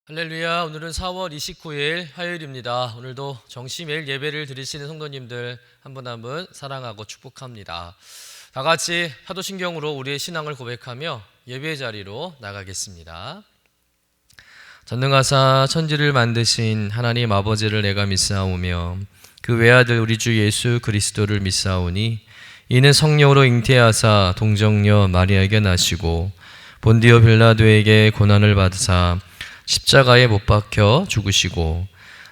할렐루야. 오늘은 4월 29일 화요일입니다. 오늘도 정시매일 예배를 드리시는 성도님들 한 분 한 분 사랑하고 축복합니다. 다 같이 사도신경으로 우리의 신앙을 고백하며 예배 자리로 나가겠습니다. 전능하사 천지를 만드신 하나님 아버지를 내가 믿사오며 그 외아들 우리 주 예수 그리스도를 믿사오니 이는 성령으로 잉태하사 동정녀 마리아에게 나시고 본디오 빌라도에게 고난을 받으사 십자가에 못 박혀 죽으시고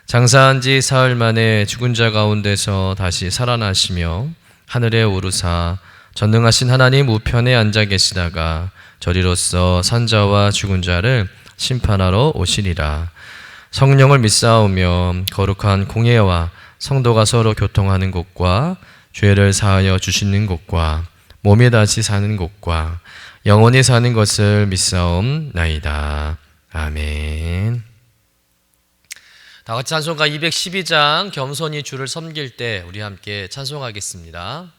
장사한 지 사흘 만에 죽은 자 가운데서 다시 살아나시며 하늘에 오르사 전능하신 하나님 우편에 앉아 계시다가 저리로서 산자와 죽은 자를 심판하러 오시리라. 성령을 믿사오며 거룩한 공예와 성도가 서로 교통하는 곳과 죄를 사하여 주시는 곳과 몸이 다시 사는 곳과 영원히 사는 것을 믿사옵나이다. 아멘. 다 같이 찬송가 212장 겸손히 주를 섬길 때 우리 함께 찬송하겠습니다.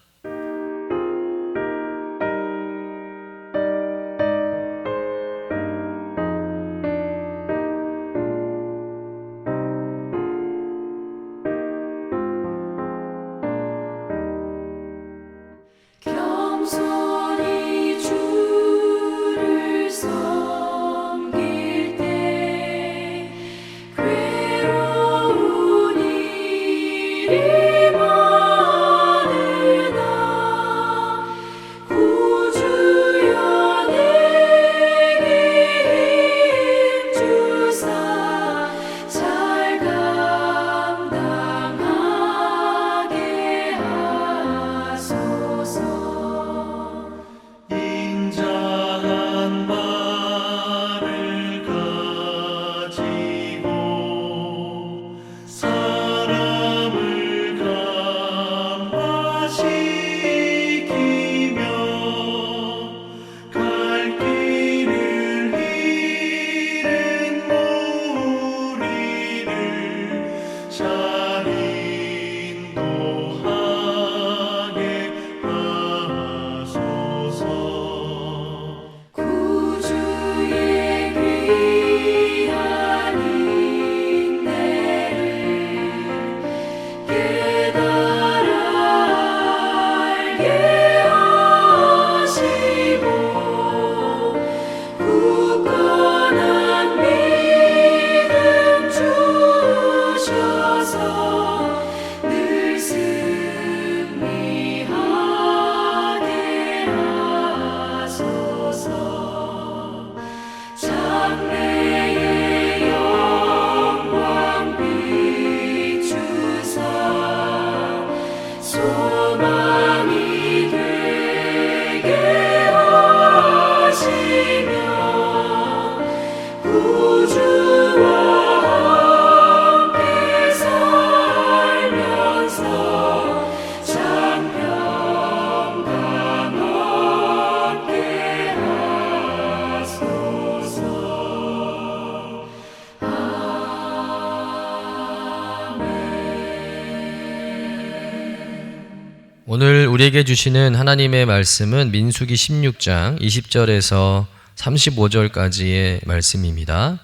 오늘 우리에게 주시는 하나님의 말씀은 민수기 16장 20절에서 35절까지의 말씀입니다.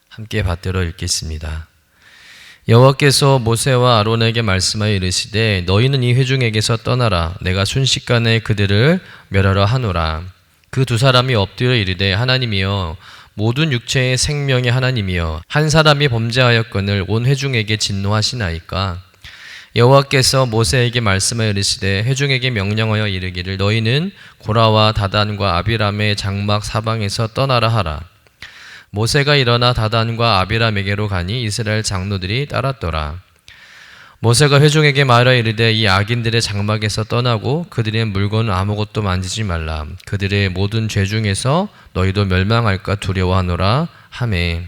함께 받들어 읽겠습니다. 여호와께서 모세와 아론에게 말씀하여 이르시되 너희는 이 회중에게서 떠나라. 내가 순식간에 그들을 멸하려 하노라. 그 두 사람이 엎드려 이르되 하나님이여 모든 육체의 생명의 하나님이여 한 사람이 범죄하였거늘 온 회중에게 진노하시나이까. 여호와께서 모세에게 말씀하여 이르시되 회중에게 명령하여 이르기를 너희는 고라와 다단과 아비람의 장막 사방에서 떠나라 하라. 모세가 일어나 다단과 아비람에게로 가니 이스라엘 장로들이 따랐더라. 모세가 회중에게 말하여 이르되 이 악인들의 장막에서 떠나고 그들의 물건을 아무것도 만지지 말라. 그들의 모든 죄 중에서 너희도 멸망할까 두려워하노라 하매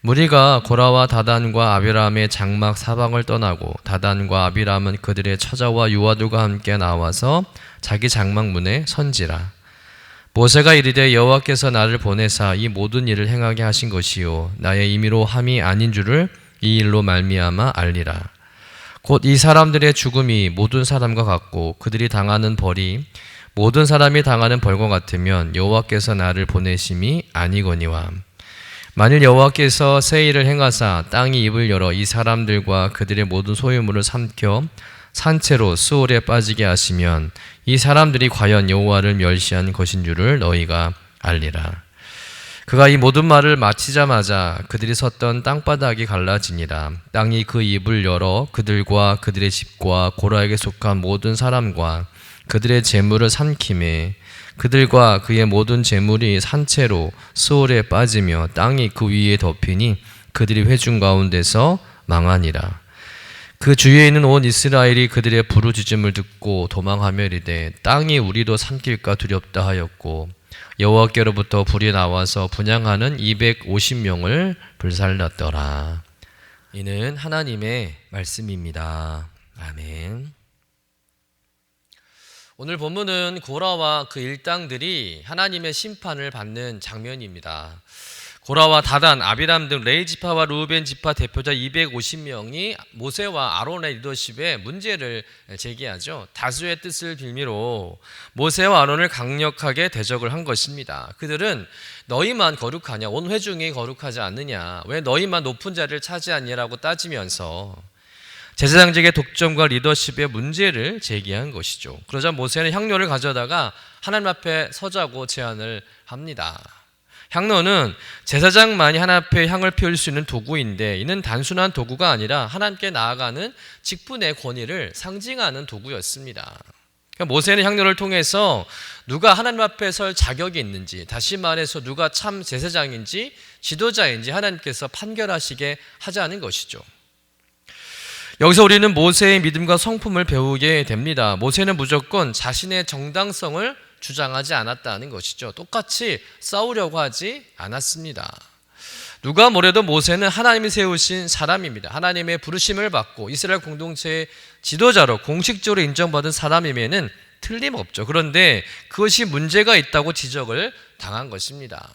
무리가 고라와 다단과 아비람의 장막 사방을 떠나고 다단과 아비람은 그들의 처자와 유아들과 함께 나와서 자기 장막 문에 선지라. 모세가 이르되 여호와께서 나를 보내사 이 모든 일을 행하게 하신 것이요 나의 임의로 함이 아닌 줄을 이 일로 말미암아 알리라. 곧 이 사람들의 죽음이 모든 사람과 같고 그들이 당하는 벌이 모든 사람이 당하는 벌과 같으면 여호와께서 나를 보내심이 아니거니와 만일 여호와께서 새 일을 행하사 땅이 입을 열어 이 사람들과 그들의 모든 소유물을 삼켜 산채로 수월에 빠지게 하시면 이 사람들이 과연 여호와를 멸시한 것인 줄을 너희가 알리라. 그가 이 모든 말을 마치자마자 그들이 섰던 땅바닥이 갈라지니라. 땅이 그 입을 열어 그들과 그들의 집과 고라에게 속한 모든 사람과 그들의 재물을 삼키매 그들과 그의 모든 재물이 산채로 수월에 빠지며 땅이 그 위에 덮이니 그들이 회중 가운데서 망하니라. 그 주위에 있는 온 이스라엘이 그들의 부르짖음을 듣고 도망하며 이르되 땅이 우리도 삼킬까 두렵다 하였고 여호와께로부터 불이 나와서 분향하는 250명을 불살랐더라. 이는 하나님의 말씀입니다. 아멘. 오늘 본문은 고라와 그 일당들이 하나님의 심판을 받는 장면입니다. 고라와 다단, 아비람 등 레위 지파와 루벤 지파 대표자 250명이 모세와 아론의 리더십에 문제를 제기하죠. 다수의 뜻을 빌미로 모세와 아론을 강력하게 대적을 한 것입니다. 그들은 너희만 거룩하냐, 온 회중이 거룩하지 않느냐, 왜 너희만 높은 자리를 차지하냐라고 따지면서 제사장직의 독점과 리더십의 문제를 제기한 것이죠. 그러자 모세는 향로를 가져다가 하나님 앞에 서자고 제안을 합니다. 향로는 제사장만이 하나님 앞에 향을 피울 수 있는 도구인데 이는 단순한 도구가 아니라 하나님께 나아가는 직분의 권위를 상징하는 도구였습니다. 그러니까 모세는 향로를 통해서 누가 하나님 앞에 설 자격이 있는지, 다시 말해서 누가 참 제사장인지 지도자인지 하나님께서 판결하시게 하자는 것이죠. 여기서 우리는 모세의 믿음과 성품을 배우게 됩니다. 모세는 무조건 자신의 정당성을 주장하지 않았다는 것이죠. 똑같이 싸우려고 하지 않았습니다. 누가 뭐래도 모세는 하나님이 세우신 사람입니다. 하나님의 부르심을 받고 이스라엘 공동체의 지도자로 공식적으로 인정받은 사람임에는 틀림없죠. 그런데 그것이 문제가 있다고 지적을 당한 것입니다.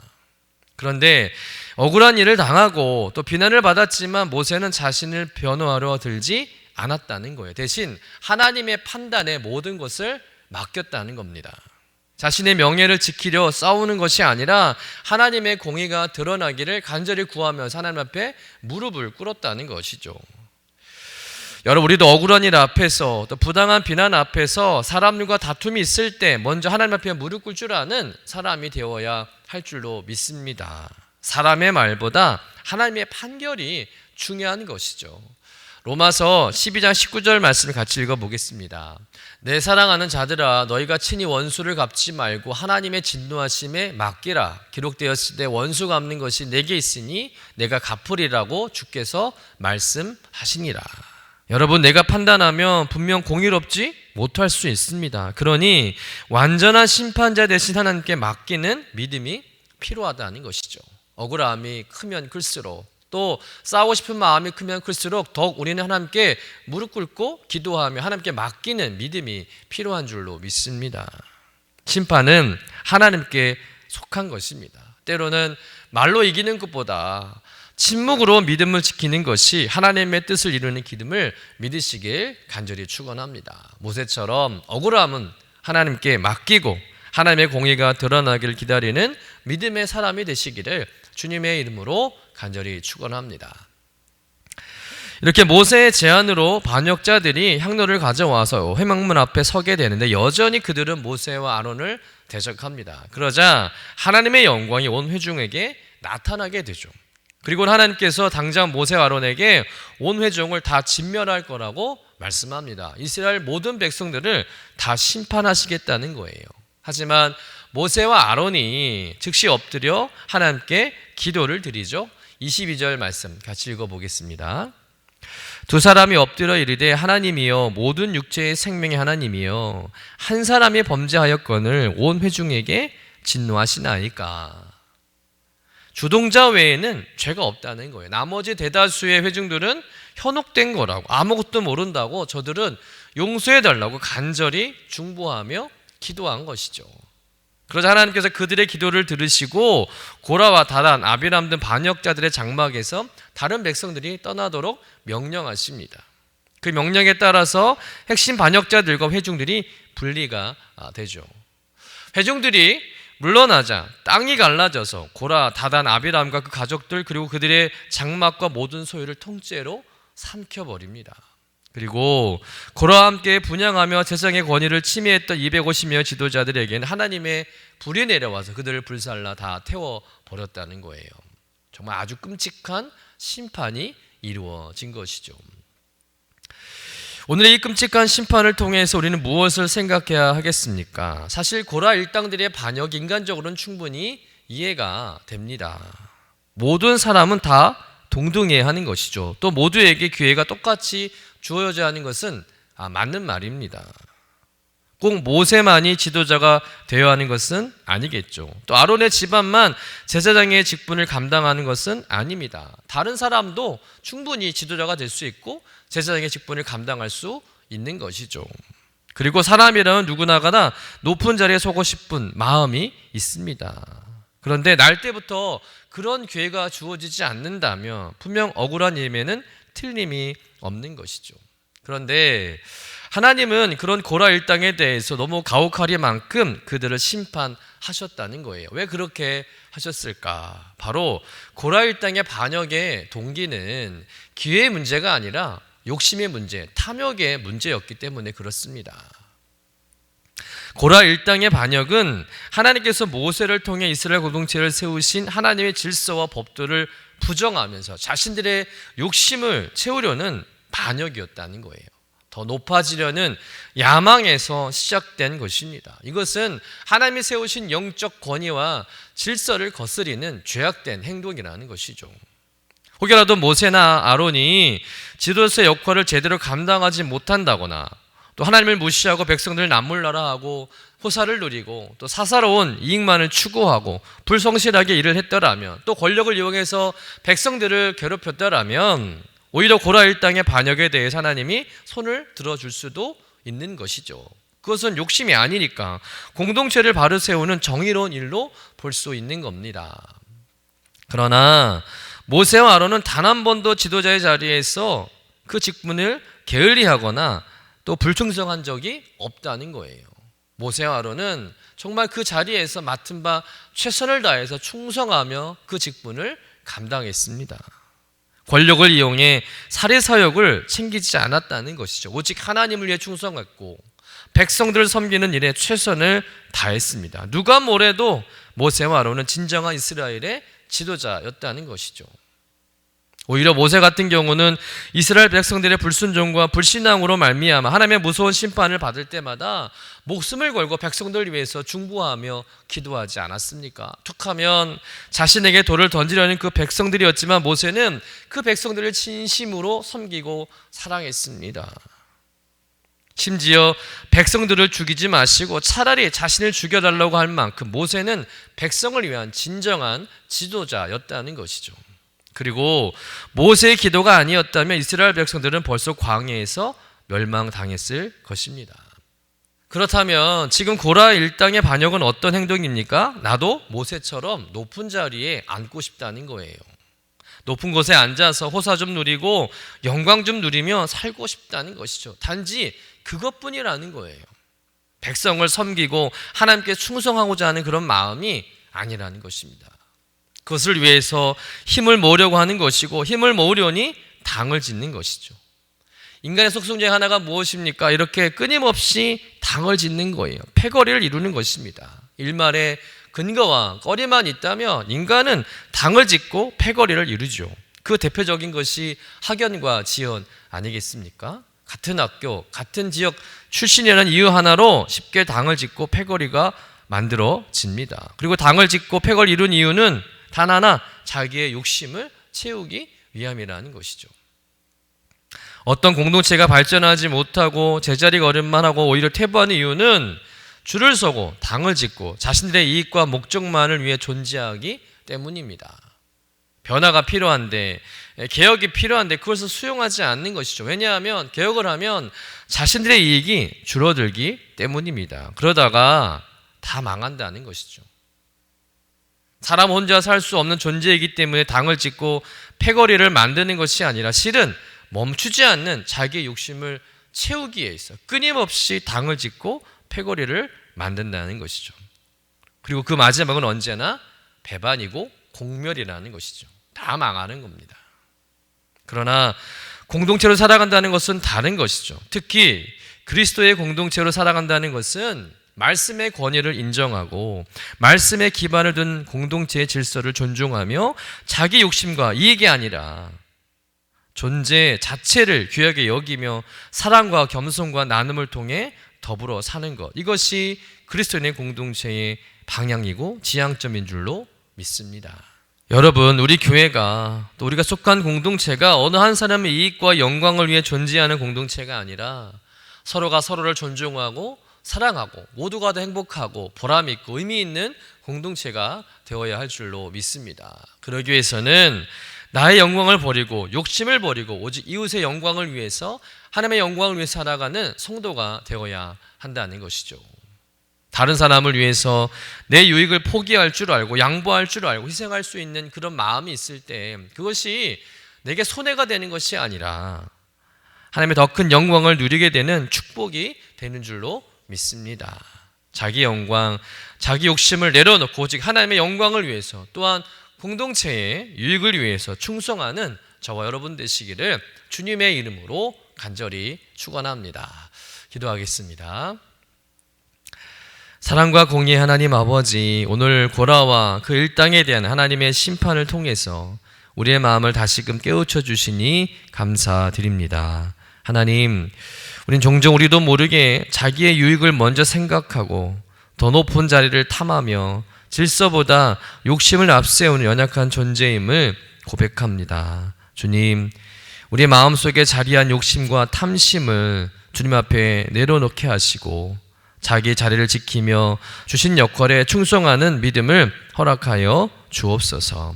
그런데 억울한 일을 당하고 또 비난을 받았지만 모세는 자신을 변호하려 들지 않았다는 거예요. 대신 하나님의 판단에 모든 것을 맡겼다는 겁니다. 자신의 명예를 지키려 싸우는 것이 아니라 하나님의 공의가 드러나기를 간절히 구하면서 하나님 앞에 무릎을 꿇었다는 것이죠. 여러분, 우리도 억울한 일 앞에서 또 부당한 비난 앞에서 사람들과 다툼이 있을 때 먼저 하나님 앞에 무릎 꿇을 줄 아는 사람이 되어야 할 줄로 믿습니다. 사람의 말보다 하나님의 판결이 중요한 것이죠. 로마서 12장 19절 말씀을 같이 읽어보겠습니다. 내 사랑하는 자들아, 너희가 친히 원수를 갚지 말고 하나님의 진노하심에 맡기라. 기록되었을 때 원수 갚는 것이 내게 있으니 내가 갚으리라고 주께서 말씀하시니라. 여러분, 내가 판단하면 분명 공의롭지 못할 수 있습니다. 그러니 완전한 심판자 되신 하나님께 맡기는 믿음이 필요하다는 것이죠. 억울함이 크면 클수록 또 싸우고 싶은 마음이 크면 클수록 더욱 우리는 하나님께 무릎 꿇고 기도하며 하나님께 맡기는 믿음이 필요한 줄로 믿습니다. 심판은 하나님께 속한 것입니다. 때로는 말로 이기는 것보다 침묵으로 믿음을 지키는 것이 하나님의 뜻을 이루는 기름을 믿으시길 간절히 축원합니다. 모세처럼 억울함은 하나님께 맡기고 하나님의 공의가 드러나기를 기다리는 믿음의 사람이 되시기를 주님의 이름으로 간절히 축원합니다. 이렇게 모세의 제안으로 반역자들이 향로를 가져와서 회막문 앞에 서게 되는데 여전히 그들은 모세와 아론을 대적합니다. 그러자 하나님의 영광이 온 회중에게 나타나게 되죠. 그리고 하나님께서 당장 모세와 아론에게 온 회중을 다 진멸할 거라고 말씀합니다. 이스라엘 모든 백성들을 다 심판하시겠다는 거예요. 하지만 모세와 아론이 즉시 엎드려 하나님께 기도를 드리죠. 22절 말씀 같이 읽어보겠습니다. 두 사람이 엎드려 이르되 하나님이여 모든 육체의 생명의 하나님이여 한 사람이 범죄하였거늘 온 회중에게 진노하시나이까. 주동자 외에는 죄가 없다는 거예요. 나머지 대다수의 회중들은 현혹된 거라고, 아무것도 모른다고 저들은 용서해달라고 간절히 중보하며 기도한 것이죠. 그러자 하나님께서 그들의 기도를 들으시고 고라와 다단, 아비람 등 반역자들의 장막에서 다른 백성들이 떠나도록 명령하십니다. 그 명령에 따라서 핵심 반역자들과 회중들이 분리가 되죠. 회중들이 물러나자 땅이 갈라져서 고라, 다단, 아비람과 그 가족들 그리고 그들의 장막과 모든 소유를 통째로 삼켜버립니다. 그리고 고라와 함께 분향하며 제사장의 권위를 침해했던 250여 지도자들에게는 하나님의 불이 내려와서 그들을 불살라 다 태워버렸다는 거예요. 정말 아주 끔찍한 심판이 이루어진 것이죠. 오늘 이 끔찍한 심판을 통해서 우리는 무엇을 생각해야 하겠습니까? 사실 고라 일당들의 반역이 인간적으로는 충분히 이해가 됩니다. 모든 사람은 다 동등해야 하는 것이죠. 또 모두에게 기회가 똑같이 주어져야 하는 것은 맞는 말입니다. 꼭 모세만이 지도자가 되어야 하는 것은 아니겠죠. 또 아론의 집안만 제사장의 직분을 감당하는 것은 아닙니다. 다른 사람도 충분히 지도자가 될 수 있고 제사장의 직분을 감당할 수 있는 것이죠. 그리고 사람이라면 누구나가 높은 자리에 서고 싶은 마음이 있습니다. 그런데 날 때부터 그런 기회가 주어지지 않는다면 분명 억울한 일에는 틀림이 없는 것이죠. 그런데 하나님은 그런 고라 일당에 대해서 너무 가혹하리만큼 그들을 심판하셨다는 거예요. 왜 그렇게 하셨을까? 바로 고라 일당의 반역의 동기는 기회의 문제가 아니라 욕심의 문제, 탐욕의 문제였기 때문에 그렇습니다. 고라 일당의 반역은 하나님께서 모세를 통해 이스라엘 공동체를 세우신 하나님의 질서와 법도를 부정하면서 자신들의 욕심을 채우려는 반역이었다는 거예요. 더 높아지려는 야망에서 시작된 것입니다. 이것은 하나님이 세우신 영적 권위와 질서를 거스리는 죄악된 행동이라는 것이죠. 혹여라도 모세나 아론이 지도자의 역할을 제대로 감당하지 못한다거나 또 하나님을 무시하고 백성들을 남몰라라 하고 호사를 누리고 또 사사로운 이익만을 추구하고 불성실하게 일을 했더라면 또 권력을 이용해서 백성들을 괴롭혔더라면 오히려 고라 일당의 반역에 대해서 하나님이 손을 들어줄 수도 있는 것이죠. 그것은 욕심이 아니니까 공동체를 바로 세우는 정의로운 일로 볼 수 있는 겁니다. 그러나 모세와 아론은 단 한 번도 지도자의 자리에서 그 직분을 게을리하거나 또 불충성한 적이 없다는 거예요. 모세와 아론은 정말 그 자리에서 맡은 바 최선을 다해서 충성하며 그 직분을 감당했습니다. 권력을 이용해 사례사역을 챙기지 않았다는 것이죠. 오직 하나님을 위해 충성했고 백성들을 섬기는 일에 최선을 다했습니다. 누가 뭐래도 모세와 아론은 진정한 이스라엘의 지도자였다는 것이죠. 오히려 모세 같은 경우는 이스라엘 백성들의 불순종과 불신앙으로 말미암아 하나님의 무서운 심판을 받을 때마다 목숨을 걸고 백성들을 위해서 중보하며 기도하지 않았습니까? 툭하면 자신에게 돌을 던지려는 그 백성들이었지만 모세는 그 백성들을 진심으로 섬기고 사랑했습니다. 심지어 백성들을 죽이지 마시고 차라리 자신을 죽여달라고 할 만큼 모세는 백성을 위한 진정한 지도자였다는 것이죠. 그리고 모세의 기도가 아니었다면 이스라엘 백성들은 벌써 광야에서 멸망당했을 것입니다. 그렇다면 지금 고라 일당의 반역은 어떤 행동입니까? 나도 모세처럼 높은 자리에 앉고 싶다는 거예요. 높은 곳에 앉아서 호사 좀 누리고 영광 좀 누리며 살고 싶다는 것이죠. 단지 그것뿐이라는 거예요. 백성을 섬기고 하나님께 충성하고자 하는 그런 마음이 아니라는 것입니다. 그것을 위해서 힘을 모으려고 하는 것이고 힘을 모으려니 당을 짓는 것이죠. 인간의 속성 중에 하나가 무엇입니까? 이렇게 끊임없이 당을 짓는 거예요. 패거리를 이루는 것입니다. 일말의 근거와 거리만 있다면 인간은 당을 짓고 패거리를 이루죠. 그 대표적인 것이 학연과 지연 아니겠습니까? 같은 학교, 같은 지역 출신이라는 이유 하나로 쉽게 당을 짓고 패거리가 만들어집니다. 그리고 당을 짓고 패거리 이룬 이유는 단 하나, 자기의 욕심을 채우기 위함이라는 것이죠. 어떤 공동체가 발전하지 못하고 제자리 걸음만 하고 오히려 퇴보하는 이유는 줄을 서고 당을 짓고 자신들의 이익과 목적만을 위해 존재하기 때문입니다. 변화가 필요한데 개혁이 필요한데 그것을 수용하지 않는 것이죠. 왜냐하면 개혁을 하면 자신들의 이익이 줄어들기 때문입니다. 그러다가 다 망한다는 것이죠. 사람 혼자 살 수 없는 존재이기 때문에 당을 짓고 패거리를 만드는 것이 아니라 실은 멈추지 않는 자기의 욕심을 채우기 위해서 끊임없이 당을 짓고 패거리를 만든다는 것이죠. 그리고 그 마지막은 언제나 배반이고 공멸이라는 것이죠. 다 망하는 겁니다. 그러나 공동체로 살아간다는 것은 다른 것이죠. 특히 그리스도의 공동체로 살아간다는 것은 말씀의 권위를 인정하고 말씀에 기반을 둔 공동체의 질서를 존중하며 자기 욕심과 이익이 아니라 존재 자체를 귀하게 여기며 사랑과 겸손과 나눔을 통해 더불어 사는 것, 이것이 그리스도인의 공동체의 방향이고 지향점인 줄로 믿습니다. 여러분, 우리 교회가 또 우리가 속한 공동체가 어느 한 사람의 이익과 영광을 위해 존재하는 공동체가 아니라 서로가 서로를 존중하고 사랑하고 모두가 다 행복하고 보람 있고 의미 있는 공동체가 되어야 할 줄로 믿습니다. 그러기 위해서는 나의 영광을 버리고 욕심을 버리고 오직 이웃의 영광을 위해서, 하나님의 영광을 위해서 살아가는 성도가 되어야 한다는 것이죠. 다른 사람을 위해서 내 유익을 포기할 줄 알고 양보할 줄 알고 희생할 수 있는 그런 마음이 있을 때 그것이 내게 손해가 되는 것이 아니라 하나님의 더 큰 영광을 누리게 되는 축복이 되는 줄로 믿습니다. 자기 영광, 자기 욕심을 내려놓고 오직 하나님의 영광을 위해서 또한 공동체의 유익을 위해서 충성하는 저와 여러분 되시기를 주님의 이름으로 간절히 축원합니다. 기도하겠습니다. 사랑과 공의의 하나님 아버지, 오늘 고라와 그 일당에 대한 하나님의 심판을 통해서 우리의 마음을 다시금 깨우쳐 주시니 감사드립니다. 하나님, 우린 종종 우리도 모르게 자기의 유익을 먼저 생각하고 더 높은 자리를 탐하며 질서보다 욕심을 앞세우는 연약한 존재임을 고백합니다. 주님, 우리의 마음속에 자리한 욕심과 탐심을 주님 앞에 내려놓게 하시고 자기 자리를 지키며 주신 역할에 충성하는 믿음을 허락하여 주옵소서.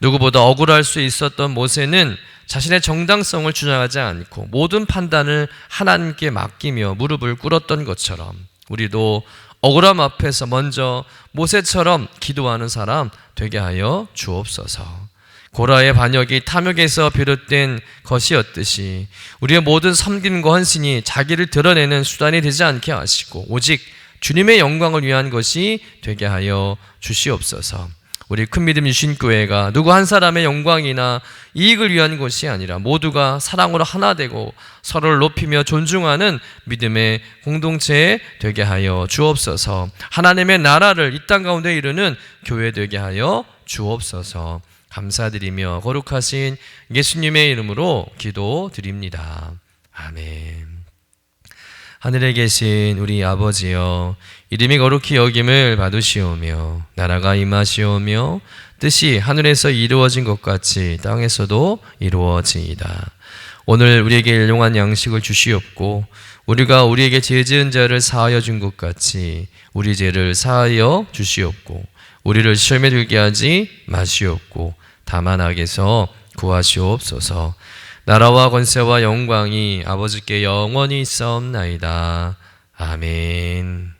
누구보다 억울할 수 있었던 모세는 자신의 정당성을 주장하지 않고 모든 판단을 하나님께 맡기며 무릎을 꿇었던 것처럼 우리도 억울함 앞에서 먼저 모세처럼 기도하는 사람 되게 하여 주옵소서. 고라의 반역이 탐욕에서 비롯된 것이었듯이 우리의 모든 섬김과 헌신이 자기를 드러내는 수단이 되지 않게 하시고 오직 주님의 영광을 위한 것이 되게 하여 주시옵소서. 우리 큰 믿음 주신 교회가 누구 한 사람의 영광이나 이익을 위한 것이 아니라 모두가 사랑으로 하나 되고 서로를 높이며 존중하는 믿음의 공동체 되게 하여 주옵소서. 하나님의 나라를 이 땅 가운데 이루는 교회 되게 하여 주옵소서. 감사드리며 거룩하신 예수님의 이름으로 기도드립니다. 아멘. 하늘에 계신 우리 아버지여, 이름이 거룩히 여김을 받으시오며 나라가 임하시오며 뜻이 하늘에서 이루어진 것 같이 땅에서도 이루어지이다. 오늘 우리에게 일용할 양식을 주시옵고 우리가 우리에게 죄 지은 자를 사하여 준 것 같이 우리 죄를 사하여 주시옵고 우리를 시험에 들게 하지 마시옵고 다만 악에서 구하시옵소서. 나라와 권세와 영광이 아버지께 영원히 있사옵나이다. 아멘.